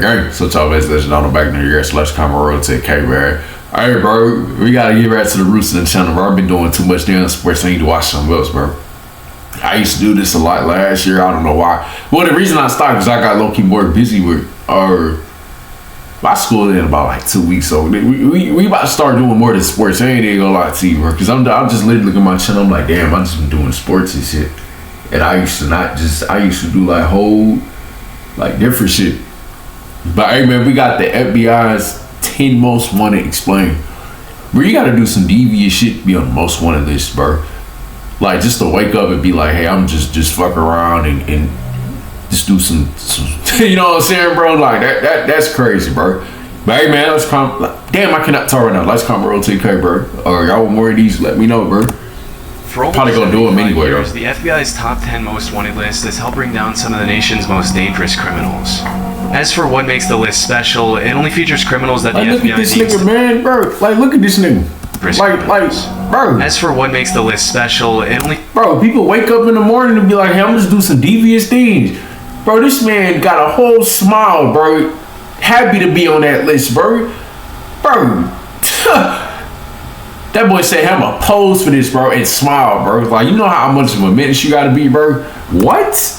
gang. So y'all basically let you know back in the year slash comma rotate K, man. Alright, bro, we gotta get right to the roots of the channel, bro. I've been doing too much damn sports, I need to watch something else, bro. I used to do this a lot last year, I don't know why. Well, the reason I stopped is I got low-key more busy with my school in about like 2 weeks, so we about to start doing more than sports. I ain't even gonna lie to you, bro, because I'm just literally looking at my channel, I'm like, damn, I just been doing sports and shit. And I used to do like whole, like different shit. But hey man, we got the FBI's 10 most wanted explained. Bro, you gotta do some devious shit to be on the most wanted list, bro. Like just to wake up and be like, hey, I'm just fuck around and just do some you know what I'm saying, bro? Like that's crazy, bro. But hey man, damn, I cannot talk right now. Let's come rotate K, bro. Or y'all want more of these, let me know, bro. For over probably gonna do them anyway, years, the FBI's top 10 most wanted list has helped bring down some of the nation's most dangerous criminals. As for what makes the list special, it only features criminals that the FBI look at this nigga, man, bro. Like, look at this nigga. Like, bro. As for what makes the list special, it only... Bro, people wake up in the morning and be like, hey, I'm just do some devious things. Bro, this man got a whole smile, bro. Happy to be on that list, bro. Bro. That boy said, I'm a pose for this, bro, and smile, bro. Like, you know how much of a menace you gotta be, bro? What?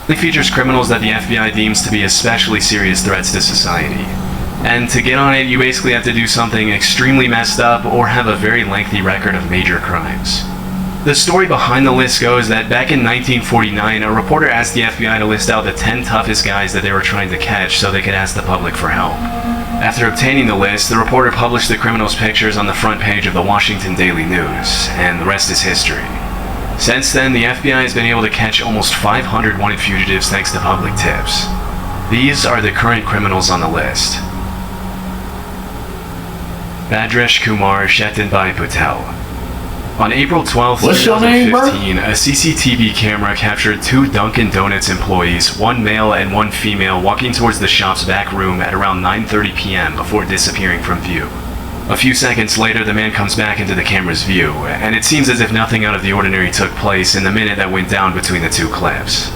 It features criminals that the FBI deems to be especially serious threats to society. And to get on it, you basically have to do something extremely messed up or have a very lengthy record of major crimes. The story behind the list goes that back in 1949, a reporter asked the FBI to list out the 10 toughest guys that they were trying to catch so they could ask the public for help. After obtaining the list, the reporter published the criminals' pictures on the front page of the Washington Daily News, and the rest is history. Since then, the FBI has been able to catch almost 500 wanted fugitives thanks to public tips. These are the current criminals on the list. Bhadresh Kumar Chetanbhai Patel. On April 12, 2015, a CCTV camera captured 2 Dunkin' Donuts employees, one male and one female, walking towards the shop's back room at around 9:30 p.m. before disappearing from view. A few seconds later, the man comes back into the camera's view, and it seems as if nothing out of the ordinary took place in the minute that went down between the 2 clips.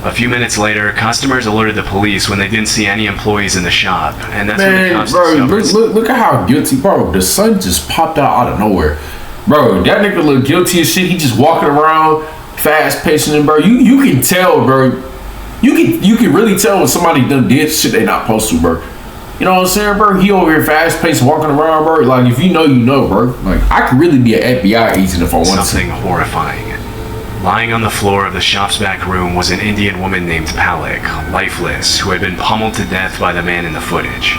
A few minutes later, customers alerted the police when they didn't see any employees in the shop, and that's when the cops discovered... Look at how guilty, bro. The sun just popped out of nowhere. Bro, that nigga look guilty as shit. He just walking around, fast pacing, and bro, you can tell, bro. You can really tell when somebody done did shit they not supposed to, bro. You know what I'm saying, bro? He over here fast paced walking around, bro. Like if you know, you know, bro. Like I could really be an FBI agent if I wanted to. Something horrifying. Lying on the floor of the shop's back room was an Indian woman named Palak, lifeless, who had been pummeled to death by the man in the footage.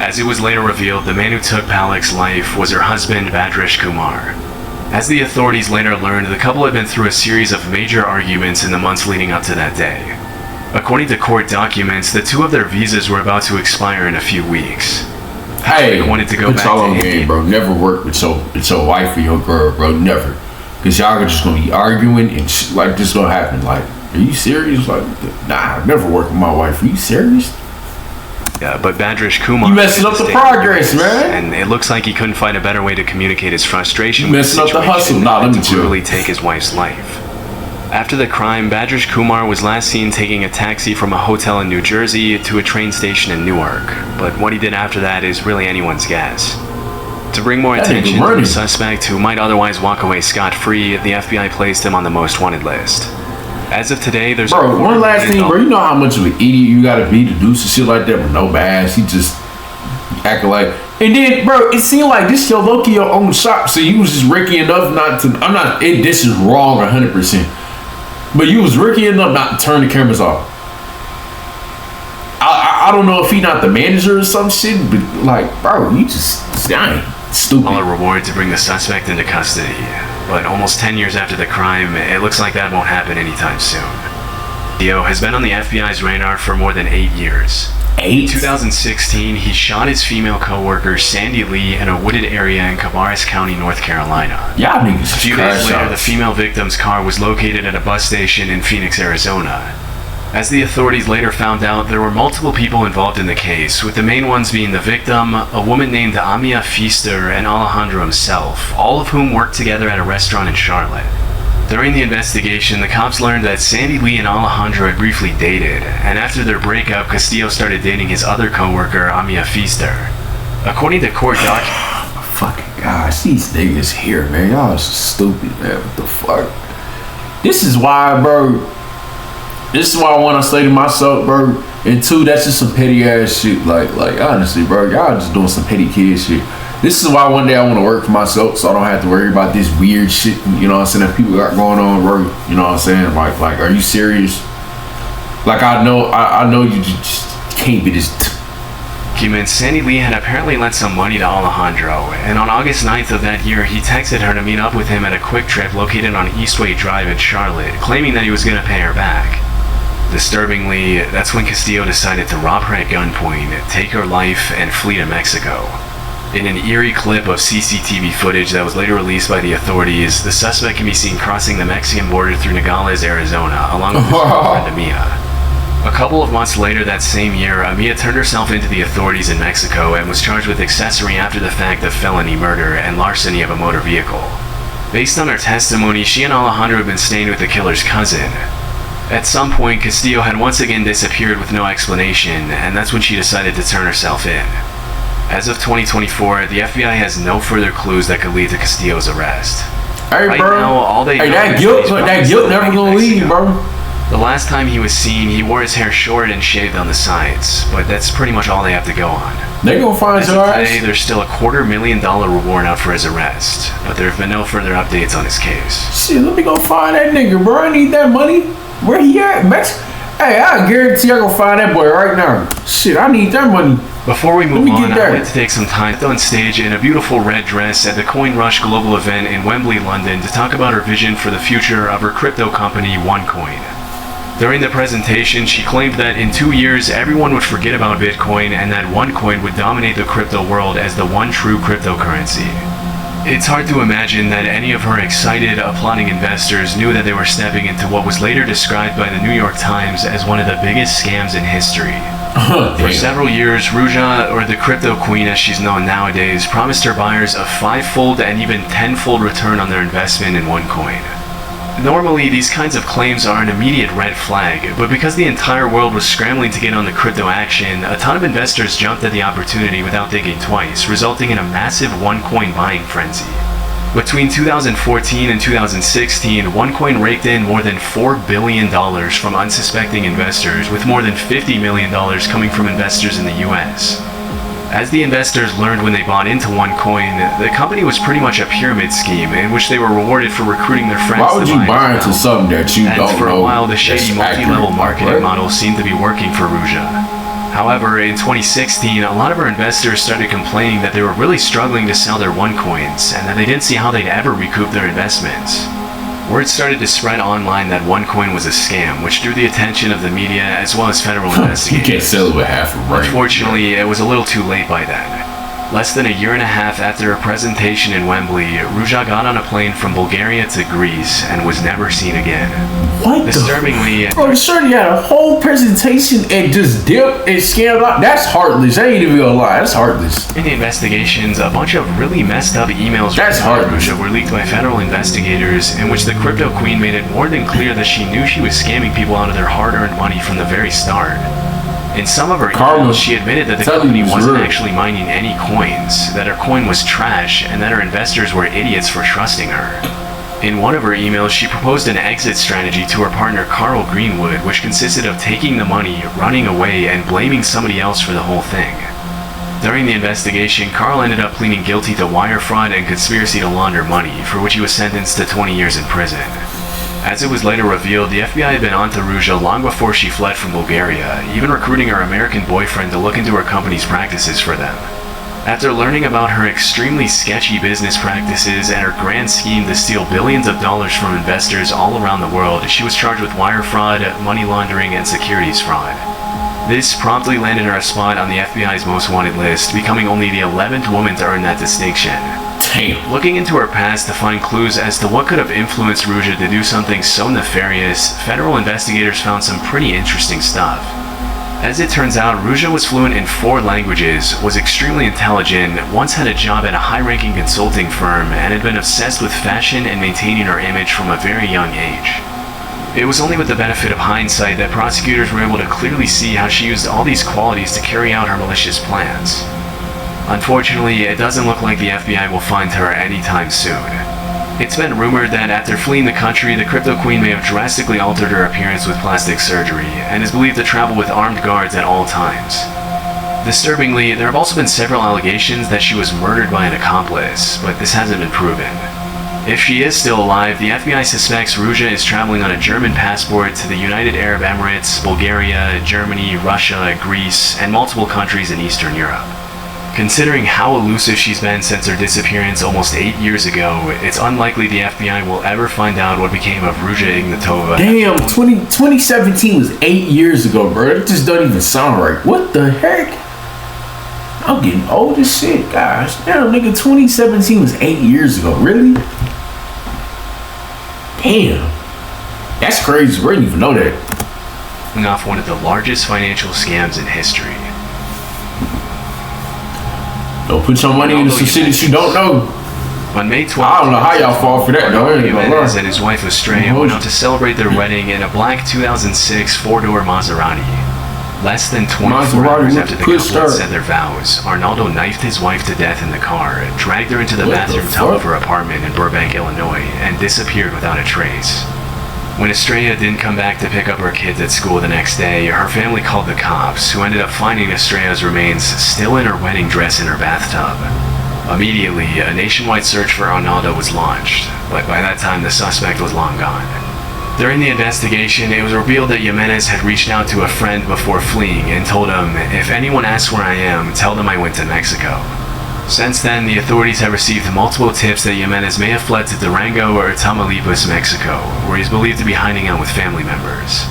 As it was later revealed, the man who took Palak's life was her husband, Bhadresh Kumar. As the authorities later learned, the couple had been through a series of major arguments in the months leading up to that day. According to court documents, the 2 of their visas were about to expire in a few weeks. Hey, they wanted to go back to India. Bro. Never work with your wife or your girl, bro. Never. Because y'all are just going to be arguing and shit like this going to happen. Like, are you serious? Like, nah, I never work with my wife. Are you serious? Yeah, but Bhadresh Kumar... You messing up the progress, man. And it looks like he couldn't find a better way to communicate his frustration. You messing up the hustle. Nah, let me chill. ...brutally take his wife's life. After the crime, Bhadresh Kumar was last seen taking a taxi from a hotel in New Jersey to a train station in Newark. But what he did after that is really anyone's guess. To bring more attention to the suspect who might otherwise walk away scot-free, the FBI placed him on the most wanted list. As of today, there's... Bro, one last thing, bro. You know how much of an idiot you gotta be to do some shit like that with no bass. He just acting like... And then, bro, it seemed like this your low-key your own shop, so you was just Ricky enough not to... this is wrong 100%. But you was Ricky enough not to turn the cameras off. I don't know if he not the manager or some shit, but like, bro, you just... Stupid. All a reward to bring the suspect into custody. But almost 10 years after the crime, it looks like that won't happen anytime soon. Dio has been on the FBI's radar for more than 8 years. 8? In 2016, he shot his female co-worker, Sandy Lee, in a wooded area in Cabarrus County, North Carolina. Y'all niggas. A few days later, the female victim's car was located at a bus station in Phoenix, Arizona. As the authorities later found out, there were multiple people involved in the case, with the main ones being the victim, a woman named Amia Feaster, and Alejandro himself, all of whom worked together at a restaurant in Charlotte. During the investigation, the cops learned that Sandy Lee and Alejandro had briefly dated, and after their breakup, Castillo started dating his other co-worker, Amia Pfister. According to court documents... Fucking gosh, these niggas here, man. Y'all stupid, man. What the fuck? This is why, bro. This is why I want to say to myself, bro. And two, that's just some petty ass shit. Like honestly, bro, y'all just doing some petty kid shit. This is why one day I want to work for myself, so I don't have to worry about this weird shit. You know what I'm saying? That people got going on, bro. You know what I'm saying? Like, are you serious? Like, I know you just can't be this. Sandy Lee had apparently lent some money to Alejandro, and on August 9th of that year, he texted her to meet up with him at a Quick Trip located on Eastway Drive in Charlotte, claiming that he was going to pay her back. Disturbingly, that's when Castillo decided to rob her at gunpoint, take her life, and flee to Mexico. In an eerie clip of CCTV footage that was later released by the authorities, the suspect can be seen crossing the Mexican border through Nogales, Arizona, along with his girlfriend Amia. A couple of months later that same year, Amia turned herself into the authorities in Mexico and was charged with accessory after the fact of felony murder and larceny of a motor vehicle. Based on her testimony, she and Alejandro had been staying with the killer's cousin. At some point, Castillo had once again disappeared with no explanation, and that's when she decided to turn herself in. As of 2024, the FBI has no further clues that could lead to Castillo's arrest. Hey, right bro. Now, all they know that is guilt never gonna leave, bro. The last time he was seen, he wore his hair short and shaved on the sides, but that's pretty much all they have to go on. They gonna find your ass. Today, there's still a $250,000 reward out for his arrest, but there have been no further updates on his case. Shit, let me go find that nigga, bro. I need that money. Where he at? Mexico? Hey, I guarantee I gonna find that boy right now. Shit, I need that money. Before we move on, I'd like to take some time on stage in a beautiful red dress at the Coin Rush Global event in Wembley, London, to talk about her vision for the future of her crypto company, OneCoin. During the presentation, she claimed that in 2 years, everyone would forget about Bitcoin and that OneCoin would dominate the crypto world as the one true cryptocurrency. It's hard to imagine that any of her excited, applauding investors knew that they were stepping into what was later described by the New York Times as one of the biggest scams in history. For several years, Ruja, or the crypto queen as she's known nowadays, promised her buyers a 5-fold and even 10-fold return on their investment in OneCoin. Normally, these kinds of claims are an immediate red flag, but because the entire world was scrambling to get on the crypto action, a ton of investors jumped at the opportunity without thinking twice, resulting in a massive OneCoin buying frenzy. Between 2014 and 2016, OneCoin raked in more than $4 billion from unsuspecting investors, with more than $50 million coming from investors in the US. As the investors learned when they bought into OneCoin, the company was pretty much a pyramid scheme in which they were rewarded for recruiting their friends. Why would you buy into something that you don't know? And for a while, the shady multi-level marketing model seemed to be working for Ruja. However, in 2016, a lot of our investors started complaining that they were really struggling to sell their OneCoins and that they didn't see how they'd ever recoup their investments. Word started to spread online that OneCoin was a scam, which drew the attention of the media as well as federal investigators. You can't sell it with half a brain. Unfortunately, it was a little too late by then. Less than a year and a half after her presentation in Wembley, Ruja got on a plane from Bulgaria to Greece and was never seen again. What? Disturbingly, bro, Shorty had a whole presentation and just dipped and scammed out. That's heartless. I ain't even gonna lie. That's heartless. In the investigations, a bunch of really messed up emails from Ruja were leaked by federal investigators, in which the crypto queen made it more than clear that she knew she was scamming people out of their hard-earned money from the very start. In some of her emails, she admitted that the company wasn't actually mining any coins, that her coin was trash, and that her investors were idiots for trusting her. In one of her emails, she proposed an exit strategy to her partner Carl Greenwood, which consisted of taking the money, running away, and blaming somebody else for the whole thing. During the investigation, Carl ended up pleading guilty to wire fraud and conspiracy to launder money, for which he was sentenced to 20 years in prison. As it was later revealed, the FBI had been onto Ruja long before she fled from Bulgaria, even recruiting her American boyfriend to look into her company's practices for them. After learning about her extremely sketchy business practices and her grand scheme to steal billions of dollars from investors all around the world, she was charged with wire fraud, money laundering, and securities fraud. This promptly landed her a spot on the FBI's most wanted list, becoming only the 11th woman to earn that distinction. Damn. Looking into her past to find clues as to what could have influenced Ruja to do something so nefarious, federal investigators found some pretty interesting stuff. As it turns out, Ruja was fluent in 4 languages, was extremely intelligent, once had a job at a high-ranking consulting firm, and had been obsessed with fashion and maintaining her image from a very young age. It was only with the benefit of hindsight that prosecutors were able to clearly see how she used all these qualities to carry out her malicious plans. Unfortunately, it doesn't look like the FBI will find her anytime soon. It's been rumored that after fleeing the country, the Crypto Queen may have drastically altered her appearance with plastic surgery, and is believed to travel with armed guards at all times. Disturbingly, there have also been several allegations that she was murdered by an accomplice, but this hasn't been proven. If she is still alive, the FBI suspects Ruja is traveling on a German passport to the United Arab Emirates, Bulgaria, Germany, Russia, Greece, and multiple countries in Eastern Europe. Considering how elusive she's been since her disappearance almost 8 years ago, it's unlikely the FBI will ever find out what became of Ruja Ignatova. Damn, 2017 was 8 years ago, bro. It just don't even sound right. What the heck? I'm getting old as shit, gosh. Damn, nigga, 2017 was 8 years ago. Really? Damn. That's crazy. We didn't even know that. Off one of the largest financial scams in history. Don't put your money into some shit that you don't know. On May 12th, I don't know how y'all fall for that, though. Jimenez and his wife Estrella went out to celebrate their wedding in a black 2006 4-door Maserati. Less than 24 hours after the couple said their vows, Arnaldo knifed his wife to death in the car, dragged her into the bathroom tub of her apartment in Burbank, Illinois, and disappeared without a trace. When Estrella didn't come back to pick up her kids at school the next day, her family called the cops, who ended up finding Estrella's remains still in her wedding dress in her bathtub. Immediately, a nationwide search for Arnaldo was launched, but by that time the suspect was long gone. During the investigation, it was revealed that Jimenez had reached out to a friend before fleeing and told him, "If anyone asks where I am, tell them I went to Mexico." Since then, the authorities have received multiple tips that Jimenez may have fled to Durango or Tamaulipas, Mexico, where he's believed to be hiding out with family members.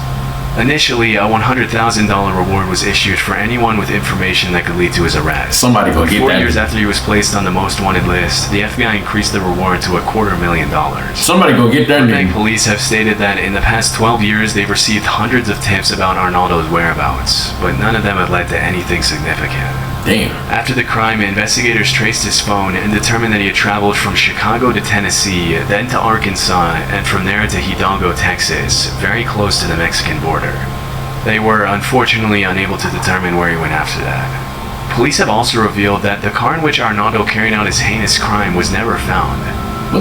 Initially, a $100,000 reward was issued for anyone with information that could lead to his arrest. Somebody go get that. 4 years after he was placed on the most wanted list, the FBI increased the reward to $250,000. Somebody go get that Burbank nigga. police have stated that in the past 12 years, they've received hundreds of tips about Arnaldo's whereabouts, but none of them have led to anything significant. Damn. After the crime, investigators traced his phone and determined that he had traveled from Chicago to Tennessee, then to Arkansas, and from there to Hidalgo, Texas, very close to the Mexican border. They were unfortunately unable to determine where he went after that. Police have also revealed that the car in which Arnaldo carried out his heinous crime was never found.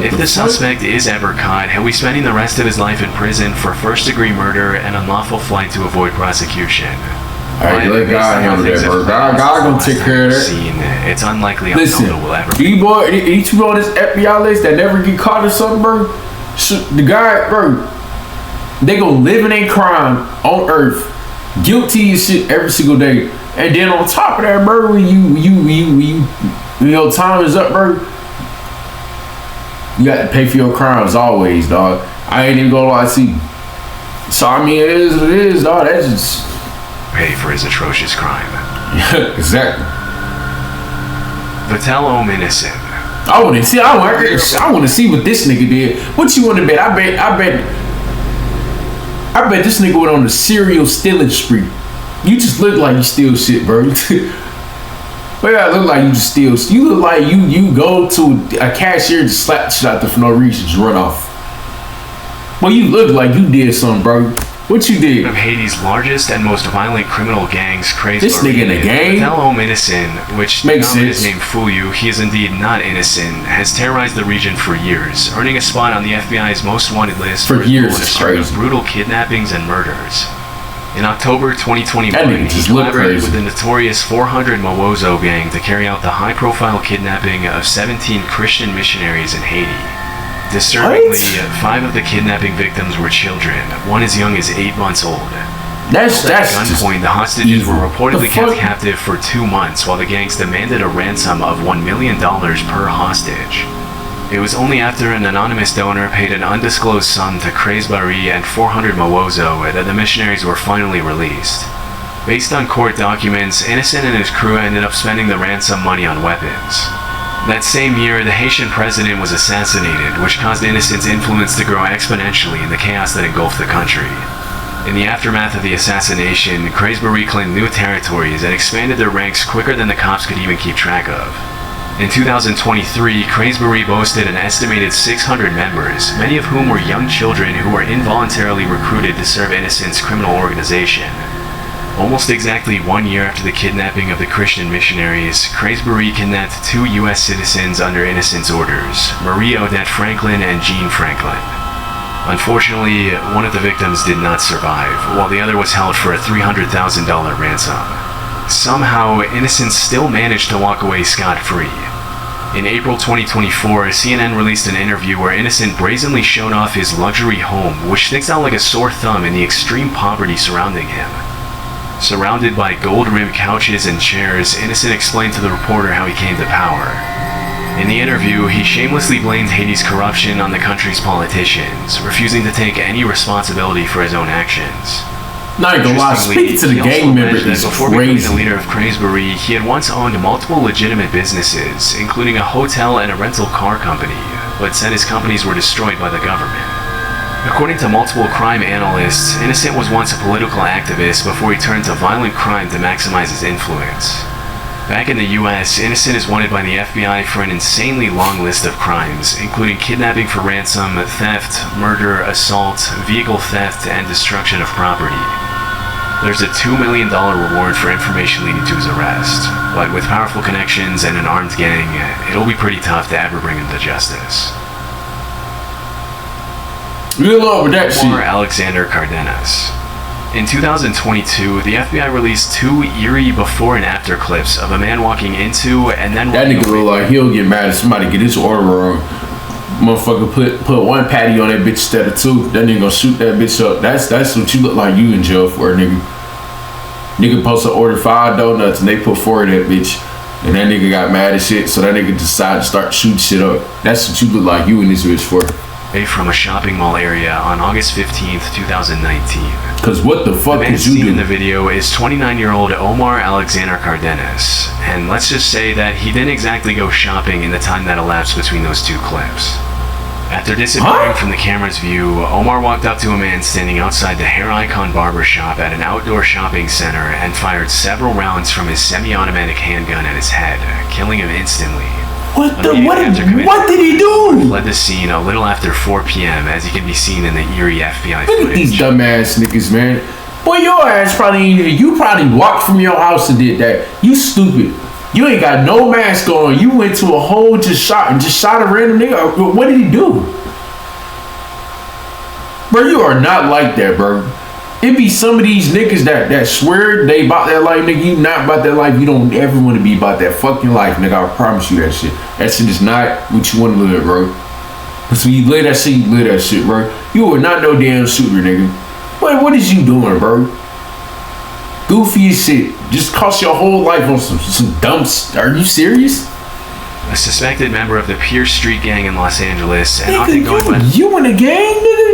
If the suspect is ever caught, he'll be spending the rest of his life in prison for first-degree murder and unlawful flight to avoid prosecution. Alright, let God handle that, bro. God gonna take care of that. It's unlikely Listen, Arnaldo will ever. each people on this FBI list that never get caught or something, bro. The guy, bro, they gonna live in a crime on earth, guilty as shit every single day, and then on top of that, bro, when your time is up, bro, you got to pay for your crimes always, dog. I ain't even gonna lie to you. So I mean, it is what it is, dog. That's just pay for his atrocious crime. Yeah, exactly. Vital Ominesen. I want to see. I want to see what this nigga did. What you want to bet? I bet this nigga went on a serial stealing spree. You just look like you steal shit, bro. But yeah, look like you just steal. You look like you go to a cashier and slap the shit out there for no reason, just run off. Well, you look like you did something, bro. What you did? One of Haiti's largest and most violent criminal gangs, Crazy This nigga in the gang? Vital Ominesen, which Makes not let his sense. name fool you, he is indeed not innocent, has terrorized the region for years, earning a spot on the FBI's most wanted list For his years, role in a it's string of crazy. brutal kidnappings and murders. In October 2021, That nigga he just look collaborated crazy. with the notorious 400 Mawozo gang to carry out the high-profile kidnapping of 17 Christian missionaries in Haiti. Disturbingly, 5 of the kidnapping victims were children, one as young as 8 months old. That's At just gunpoint, the hostages were evil. reportedly The kept fuck? captive for 2 months while the gangs demanded a ransom of $1 million per hostage. It was only after an anonymous donor paid an undisclosed sum to Craze Barry and 400 Mawozo that the missionaries were finally released. Based on court documents, Innocent and his crew ended up spending the ransom money on weapons. That same year, the Haitian president was assassinated, which caused Innocent's influence to grow exponentially in the chaos that engulfed the country. In the aftermath of the assassination, Craisbury claimed new territories and expanded their ranks quicker than the cops could even keep track of. In 2023, Craisbury boasted an estimated 600 members, many of whom were young children who were involuntarily recruited to serve Innocent's criminal organization. Almost exactly 1 year after the kidnapping of the Christian missionaries, Craisbury kidnapped 2 U.S. citizens under Innocent's orders, Marie Odette Franklin and Jean Franklin. Unfortunately, one of the victims did not survive, while the other was held for a $300,000 ransom. Somehow, Innocent still managed to walk away scot-free. In April 2024, CNN released an interview where Innocent brazenly showed off his luxury home, which sticks out like a sore thumb in the extreme poverty surrounding him. Surrounded by gold-rimmed couches and chairs, Innocent explained to the reporter how he came to power. In the interview, he shamelessly blamed Haiti's corruption on the country's politicians, refusing to take any responsibility for his own actions. Not gonna lie, speaking to the gang member is before becoming the crazy. leader of Craisbury, he had once owned multiple legitimate businesses, including a hotel and a rental car company, but said his companies were destroyed by the government. According to multiple crime analysts, Innocent was once a political activist before he turned to violent crime to maximize his influence. Back in the US, Innocent is wanted by the FBI for an insanely long list of crimes, including kidnapping for ransom, theft, murder, assault, vehicle theft, and destruction of property. There's a $2 million reward for information leading to his arrest, but with powerful connections and an armed gang, it'll be pretty tough to ever bring him to justice. Good luck with that Omar shit. Alexander Cardenas. In 2022, the FBI released 2 eerie before and after clips of a man walking into and then That walking nigga away. look like he'll get mad if somebody get his order wrong. Motherfucker put one patty on that bitch instead of 2. That nigga gonna shoot that bitch up. That's what you look like you in jail for, nigga. Nigga supposed to order 5 donuts and they put 4 in that bitch. And that nigga got mad as shit, so that nigga decided to start shooting shit up. That's what you look like you in this bitch for. From a shopping mall area on August 15th, 2019. Cause what the fuck The man did you seen do? in the video is 29-year-old Omar Alexander Cardenas, and let's just say that he didn't exactly go shopping in the time that elapsed between those 2 clips. After disappearing from the camera's view, Omar walked up to a man standing outside the Hair Icon barber shop at an outdoor shopping center and fired several rounds from his semi-automatic handgun at his head, killing him instantly. What Immediately what did he do? Fled the scene a little after 4 p.m. as he can be seen in the eerie FBI Look at these footage. dumbass niggas, man. Boy, your ass probably ain't even. You probably walked from your house and did that. You stupid. You ain't got no mask on. You went to a hole, just shot a random nigga. What did he do? Bro, you are not like that, bro. It be some of these niggas that swear they about that life, nigga. You not about that life. You don't ever want to be about that fucking life, nigga. I promise you that shit. That shit is not what you want to live, bro. So you live that shit, you live that shit, bro. You are not no damn shooter, nigga. What is you doing, bro? Goofy as shit. Just cost your whole life on some dumb. Are you serious? A suspected member of the Pierce Street Gang in Los Angeles and often going by You in the gang, nigga?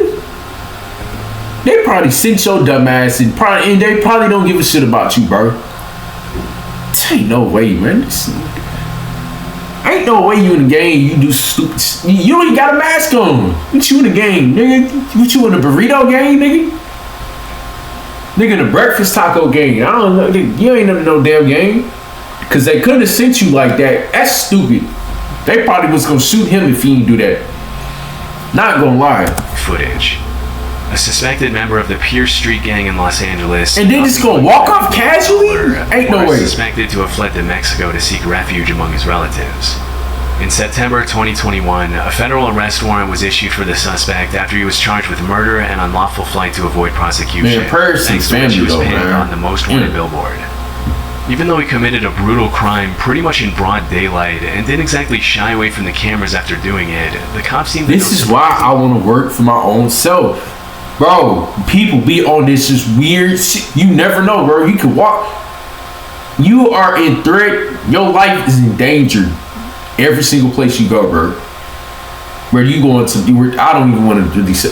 They probably sent your dumb ass and they probably don't give a shit about you, bro. Ain't no way, man. Ain't no way you in the gang. You do stupid. You don't even got a mask on. What you in the gang, nigga? What you in the burrito gang, nigga? Nigga, the breakfast taco gang. I don't know. You ain't in no damn gang. Cause they couldn't have sent you like that. That's stupid. They probably was gonna shoot him if he didn't do that. Not gonna lie. footage. A suspected member of the Pierce Street Gang in Los Angeles. And then just gonna walk off casually? Ain't no way. Suspected to have fled to Mexico to seek refuge among his relatives. In September 2021, a federal arrest warrant was issued for the suspect after he was charged with murder and unlawful flight to avoid prosecution. Man, prayers to thanks his to which he family, was though, pinned man. on the most wanted billboard. Even though he committed a brutal crime pretty much in broad daylight and didn't exactly shy away from the cameras after doing it, the cops seemed to This is why I want to work for my own self. Bro, people be on this just weird shit. You never know, bro. You could walk. You are in threat. Your life is in danger every single place you go, bro. Where you going to? I don't even want to really say.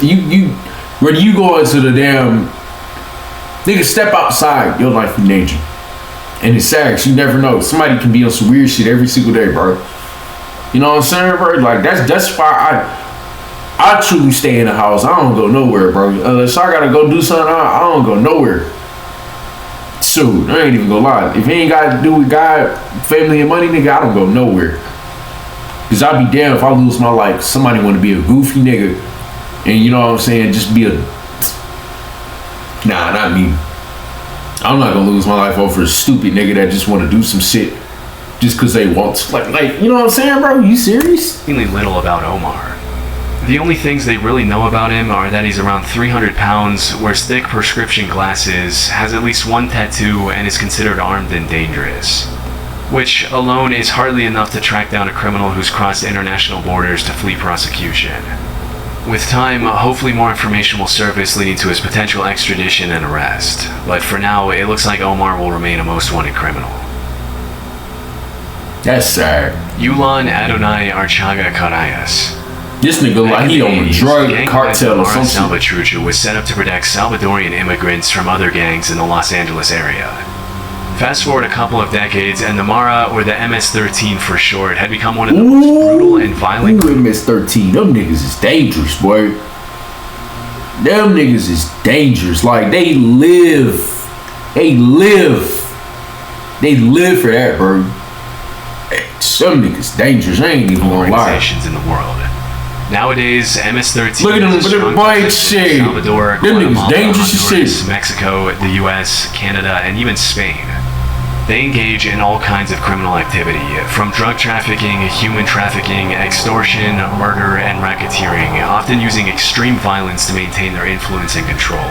Where you go into the damn. Nigga, step outside. Your life in danger. And it's sad 'cause you never know. Somebody can be on some weird shit every single day, bro. You know what I'm saying, bro? Like that's why I truly stay in the house. I don't go nowhere, bro. Unless I gotta go do something, I don't go nowhere. Shoot, I ain't even gonna lie. If it ain't got to do with God, family, and money, nigga, I don't go nowhere. Cause I'd be damned if I lose my life. Somebody want to be a goofy nigga, and you know what I'm saying, just be a. Nah, not me. I'm not gonna lose my life over a stupid nigga that just want to do some shit just cause they want to. Like, you know what I'm saying, bro? You serious? Really little about Omar. The only things they really know about him are that he's around 300 pounds, wears thick prescription glasses, has at least one tattoo, and is considered armed and dangerous. Which alone is hardly enough to track down a criminal who's crossed international borders to flee prosecution. With time, hopefully more information will surface leading to his potential extradition and arrest. But for now, it looks like Omar will remain a most wanted criminal. That's sad. Yulan Adonai Archaga Carayas. This nigga like he on a drug cartel or something. Salvatrucha was set up to protect Salvadorian immigrants from other gangs in the Los Angeles area. Fast forward a couple of decades, and the Mara, or the MS-13 for short, had become one of the most brutal and violent. MS-13, them niggas is dangerous, boy. Them niggas is dangerous. Like they live for that, bro. Some niggas dangerous. I ain't even gonna lie. Organizations in the world. Nowadays, MS-13 look at them with them white shit. Salvador, them niggas dangerous as shit. Mexico, the US, Canada, and even Spain. They engage in all kinds of criminal activity, from drug trafficking, human trafficking, extortion, murder, and racketeering, often using extreme violence to maintain their influence and control.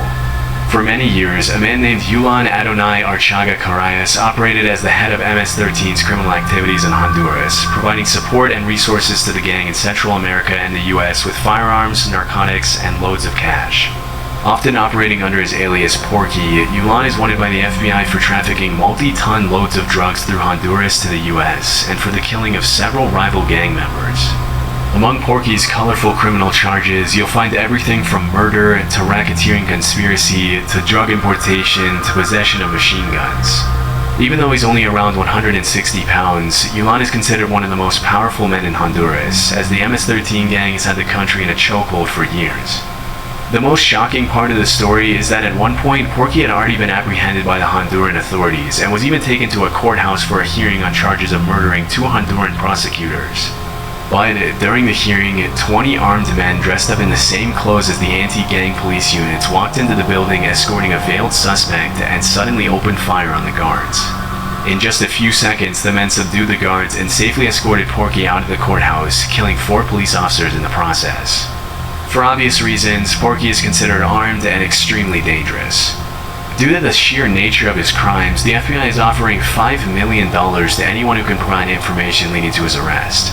For many years, a man named Yulan Adonai Archaga Carayas operated as the head of MS-13's criminal activities in Honduras, providing support and resources to the gang in Central America and the US with firearms, narcotics, and loads of cash. Often operating under his alias Porky, Yulan is wanted by the FBI for trafficking multi-ton loads of drugs through Honduras to the US, and for the killing of several rival gang members. Among Porky's colorful criminal charges, you'll find everything from murder to racketeering conspiracy to drug importation to possession of machine guns. Even though he's only around 160 pounds, Yulan is considered one of the most powerful men in Honduras, as the MS-13 gang has had the country in a chokehold for years. The most shocking part of the story is that at one point, Porky had already been apprehended by the Honduran authorities and was even taken to a courthouse for a hearing on charges of murdering 2 Honduran prosecutors. But during the hearing, 20 armed men dressed up in the same clothes as the anti-gang police units walked into the building escorting a veiled suspect and suddenly opened fire on the guards. In just a few seconds, the men subdued the guards and safely escorted Porky out of the courthouse, killing 4 police officers in the process. For obvious reasons, Porky is considered armed and extremely dangerous. Due to the sheer nature of his crimes, the FBI is offering $5 million to anyone who can provide information leading to his arrest.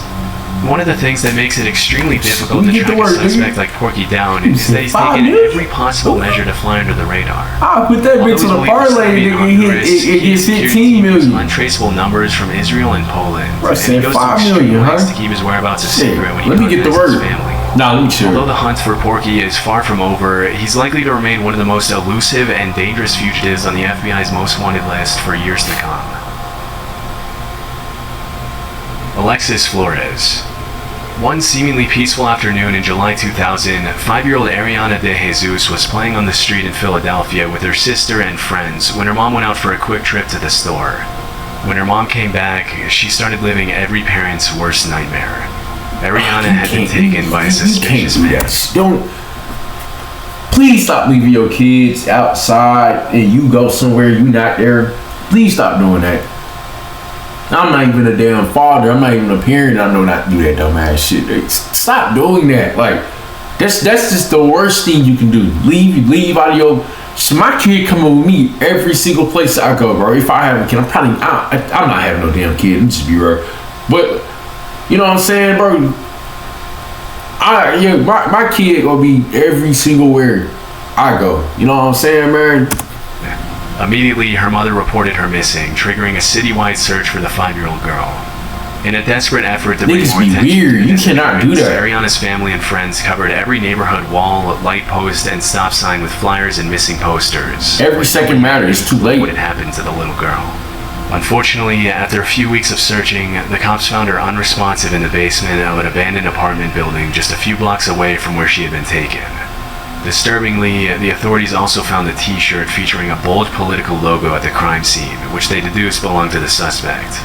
One of the things that makes it extremely difficult to track a suspect like Porky down is that he's taken every possible measure to fly under the radar. I'll put that bitch on a parlay, nigga, it gets 15 million. Untraceable numbers from Israel and Poland. Bro, said 5 million, huh? To keep his whereabouts a secret when he let me get the word. his family. Nah, let me chill. Although the hunt for Porky is far from over, he's likely to remain one of the most elusive and dangerous fugitives on the FBI's most wanted list for years to come. Alexis Flores. One seemingly peaceful afternoon in July 2000, 5-year-old Ariana De Jesus was playing on the street in Philadelphia with her sister and friends when her mom went out for a quick trip to the store. When her mom came back, she started living every parent's worst nightmare. Ariana had been taken by a suspicious man. Don't. Please stop leaving your kids outside and you go somewhere you not there. Please stop doing that. I'm not even a damn father. I'm not even a parent. I know not to do that dumbass shit. Stop doing that. Like, that's just the worst thing you can do. Leave out of your. So my kid coming with me every single place I go, bro. If I have a kid, I'm not having no damn kid. Let's just be real. But you know what I'm saying, bro? My kid gonna be every single where I go. You know what I'm saying, man? Immediately, her mother reported her missing, triggering a citywide search for the 5-year-old girl. In a desperate effort to bring more attention weird. You cannot do that. Ariana's family and friends covered every neighborhood wall, light post, and stop sign with flyers and missing posters. Every second matters. It's too late. What had happened to the little girl? Unfortunately, after a few weeks of searching, the cops found her unresponsive in the basement of an abandoned apartment building just a few blocks away from where she had been taken. Disturbingly, the authorities also found a t-shirt featuring a bold political logo at the crime scene, which they deduced belonged to the suspect.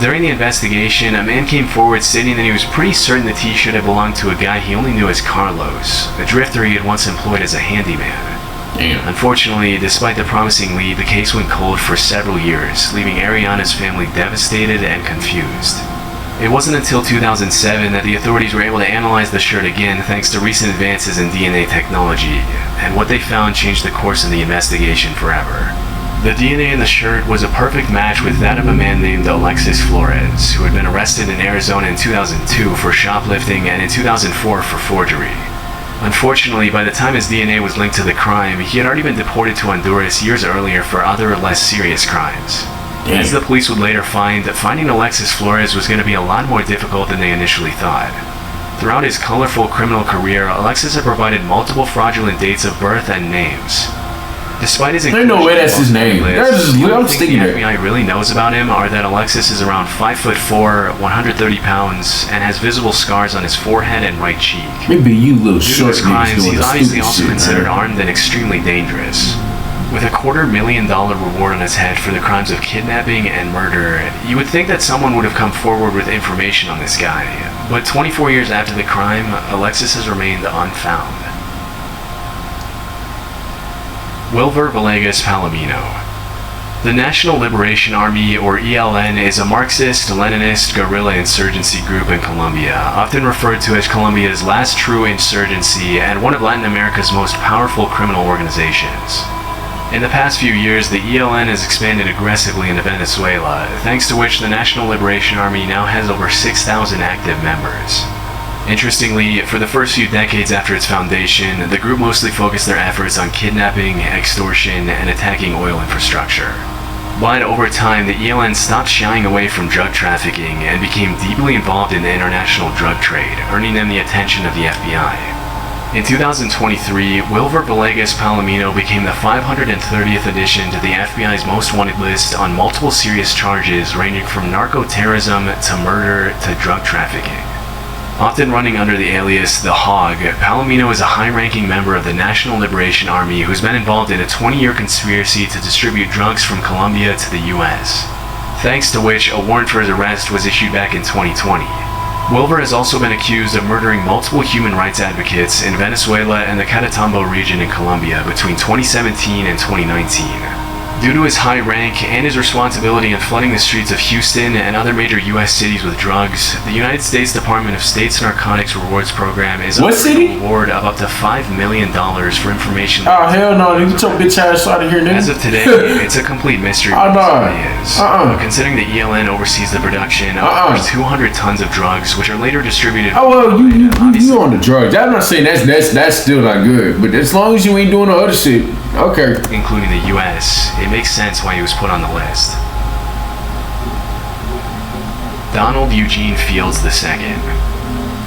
During the investigation, a man came forward stating that he was pretty certain the t-shirt had belonged to a guy he only knew as Carlos, a drifter he had once employed as a handyman. Damn. Unfortunately, despite the promising lead, the case went cold for several years, leaving Ariana's family devastated and confused. It wasn't until 2007 that the authorities were able to analyze the shirt again thanks to recent advances in DNA technology, and what they found changed the course of the investigation forever. The DNA in the shirt was a perfect match with that of a man named Alexis Flores, who had been arrested in Arizona in 2002 for shoplifting and in 2004 for forgery. Unfortunately, by the time his DNA was linked to the crime, he had already been deported to Honduras years earlier for other, less serious crimes. Damn. As the police would later find, finding Alexis Flores was going to be a lot more difficult than they initially thought. Throughout his colorful criminal career, Alexis had provided multiple fraudulent dates of birth and names. Despite his There's no way that's his name. list, That's just, the I'm only thing sticking the there. FBI really knows about him are that Alexis is around 5'4", 130 pounds, and has visible scars on his forehead and right cheek. Maybe you little Due to short his niggas crimes, doing he's the obviously stupid also shit, considered man. armed and extremely dangerous. With a $250,000 reward on his head for the crimes of kidnapping and murder, you would think that someone would have come forward with information on this guy. But 24 years after the crime, Alexis has remained unfound. Wilver Villegas Palomino. The National Liberation Army, or ELN, is a Marxist-Leninist guerrilla insurgency group in Colombia, often referred to as Colombia's last true insurgency and one of Latin America's most powerful criminal organizations. In the past few years, the ELN has expanded aggressively into Venezuela, thanks to which the National Liberation Army now has over 6,000 active members. Interestingly, for the first few decades after its foundation, the group mostly focused their efforts on kidnapping, extortion, and attacking oil infrastructure. But over time, the ELN stopped shying away from drug trafficking and became deeply involved in the international drug trade, earning them the attention of the FBI. In 2023, Wilver Villegas Palomino became the 530th addition to the FBI's most wanted list on multiple serious charges ranging from narco-terrorism to murder to drug trafficking. Often running under the alias The Hog, Palomino is a high-ranking member of the National Liberation Army who's been involved in a 20-year conspiracy to distribute drugs from Colombia to the US, thanks to which a warrant for his arrest was issued back in 2020. Wilver has also been accused of murdering multiple human rights advocates in Venezuela and the Catatumbo region in Colombia between 2017 and 2019. Due to his high rank and his responsibility in flooding the streets of Houston and other major U.S. cities with drugs, the United States Department of State's Narcotics Rewards Program is offering a reward of up to $5 million for information. Oh, hell no, you get your bitch ass out of here, nigga. As of today, it's a complete mystery what this is. But considering the ELN oversees the production of over 200 tons of drugs, which are later distributed. Oh, well, you on the drugs. I'm not saying that's still not good, but as long as you ain't doing the other shit, okay. Including the U.S., it makes sense why he was put on the list. Donald Eugene Fields II.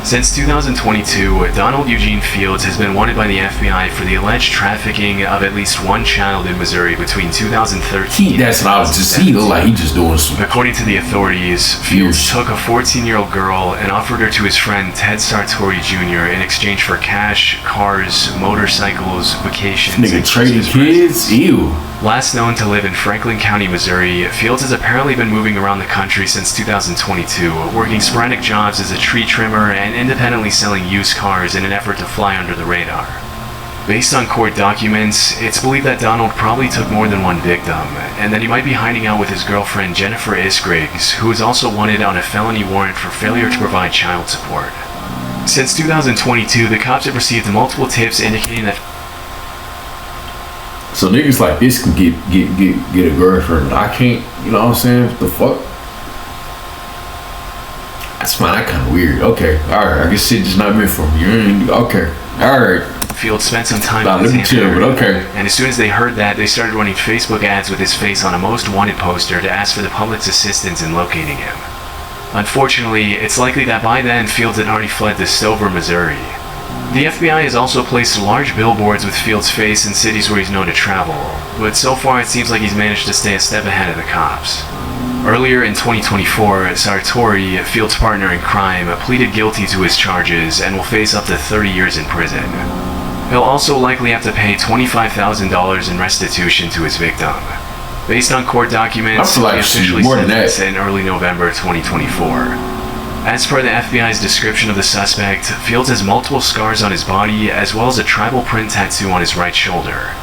Since 2022, Donald Eugene Fields has been wanted by the FBI for the alleged trafficking of at least one child in Missouri between 2013 That's what I was just he look like he just doing some. According to the authorities, Fields took a 14-year-old girl and offered her to his friend Ted Sartori Jr. in exchange for cash, cars, motorcycles, vacations. Nigga trading kids? Ew. Last known to live in Franklin County, Missouri, Fields has apparently been moving around the country since 2022, working sporadic jobs as a tree trimmer and independently selling used cars in an effort to fly under the radar. Based on court documents, it's believed that Donald probably took more than one victim, and that he might be hiding out with his girlfriend Jennifer Isgriggs, who is also wanted on a felony warrant for failure to provide child support. Since 2022, the cops have received multiple tips indicating that so niggas like this can get a girlfriend. I can't, you know what I'm saying? What the fuck? That's fine, that kinda weird. Okay, alright, I guess shit just not meant for me. Okay, alright. Fields spent some time Nah, with let me his chill, but okay. And as soon as they heard that, they started running Facebook ads with his face on a most wanted poster to ask for the public's assistance in locating him. Unfortunately, it's likely that by then Fields had already fled to Stover, Missouri. The FBI has also placed large billboards with Fields' face in cities where he's known to travel, but so far it seems like he's managed to stay a step ahead of the cops. Earlier in 2024, Sartori, Fields' partner in crime, pleaded guilty to his charges and will face up to 30 years in prison. He'll also likely have to pay $25,000 in restitution to his victim. Based on court documents, he officially sentenced in early November 2024. As per the FBI's description of the suspect, Fields has multiple scars on his body as well as a tribal print tattoo on his right shoulder.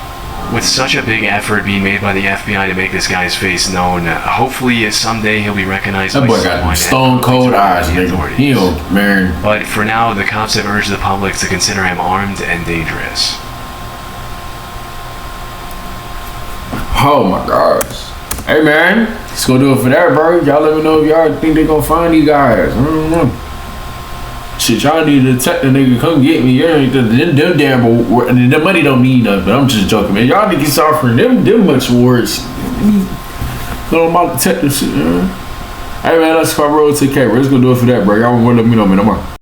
With such a big effort being made by the FBI to make this guy's face known, hopefully someday he'll be recognized by someone. That boy got stone cold eyes, nigga. He don't, man. But for now, the cops have urged the public to consider him armed and dangerous. Oh my gosh. Hey man, let's go do it for that, bro. Y'all let me know if y'all think they gonna find these guys. I don't know. Shit, y'all need to detect the nigga come get me. Yeah, them damn, the money don't mean nothing, but I'm just joking, man. Y'all niggas offering them much words. Go on my detective shit, man. Hey man, let's roll to K. Let's go do it for that, bro. Y'all wanna let me know, man. I'm on.